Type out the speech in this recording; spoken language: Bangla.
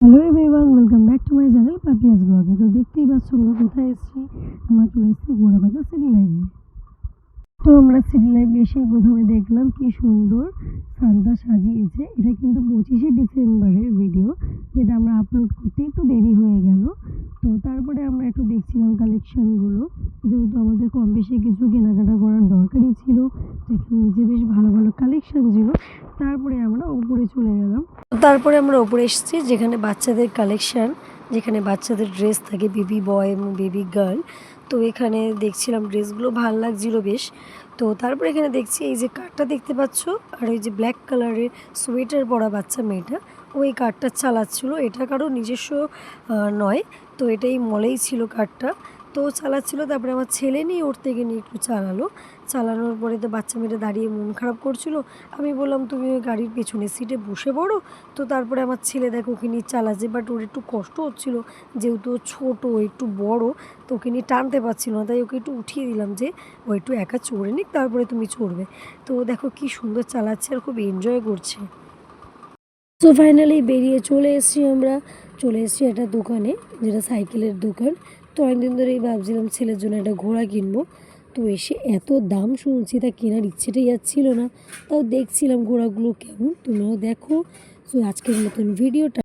Hello everyone, welcome back to my channel Papiya's ব্লগে। তো দেখতেই পাচ্ছ আমরা কোথায় এসেছি। আমরা চলে এসেছি ঘোড়াবাজার সিটি লাইভে। তো আমরা সিটি লাইভে এসে প্রথমে দেখলাম কি সুন্দর সান্তা সাজিয়েছে। এটা কিন্তু 25শে ডিসেম্বরের ভিডিও, যেটা আমরা আপলোড করতে একটু দেরি হয়ে গেল। তো তারপরে আমরা একটু দেখছিলাম কালেকশানগুলো, যেহেতু আমাদের কম বেশি কিছু কেনাকাটা করার দরকারই ছিল। তো এখানে নিচে বেশ ভালো ভালো কালেকশান ছিল। তারপরে আমরা উপরে চলে গেলাম। তারপরে আমরা ওপরে এসেছি, যেখানে বাচ্চাদের কালেকশান, যেখানে বাচ্চাদের ড্রেস থাকে, বেবি বয় এবং বেবি গার্ল। তো এখানে দেখছিলাম ড্রেসগুলো ভাল লাগছিল বেশ। তো তারপরে এখানে দেখছি এই যে কারটা দেখতে পাচ্ছ, আর ওই যে ব্ল্যাক কালারের সোয়েটার পরা বাচ্চা মেয়েটা, ওই কারটা চালাচ্ছিল। এটা কারো নিজস্ব নয়, তো এটাই মলেই ছিল কারটা। তো চালাচ্ছিল, তারপরে আমার ছেলে নিয়ে ওর থেকে নিয়ে একটু চালালো। চালানোর পরে তো বাচ্চা মেয়েটা দাঁড়িয়ে মন খারাপ করছিল। আমি বললাম তুমি ওই গাড়ির পেছনের সিটে বসে পড়ো। তো তারপরে আমার ছেলে দেখো ওকে নিয়ে চালাচ্ছে, বাট ওর একটু কষ্ট হচ্ছিলো, যেহেতু ও ছোটো একটু বড়, তো ওকে নিয়ে টানতে পারছিল না। তাই ওকে একটু উঠিয়ে দিলাম যে ও একটু একা চড়ে নিক, তারপরে তুমি চড়বে। তো দেখো কি সুন্দর চালাচ্ছে আর খুব এনজয় করছে। তো ফাইনালি বেরিয়ে চলে এসেছি, আমরা চলে এসেছি একটা দোকানে, যেটা সাইকেলের দোকান। তো অনেকদিন ধরেই ভাবছিলাম ছেলের জন্য একটা ঘোড়া কিনবো। তো এসে এত দাম শুনছি, তা কেনার ইচ্ছেটাই যাচ্ছিল না। তাও দেখছিলাম ঘোড়াগুলো কেমন, তুমিও দেখো। তো আজকের মতন ভিডিওটা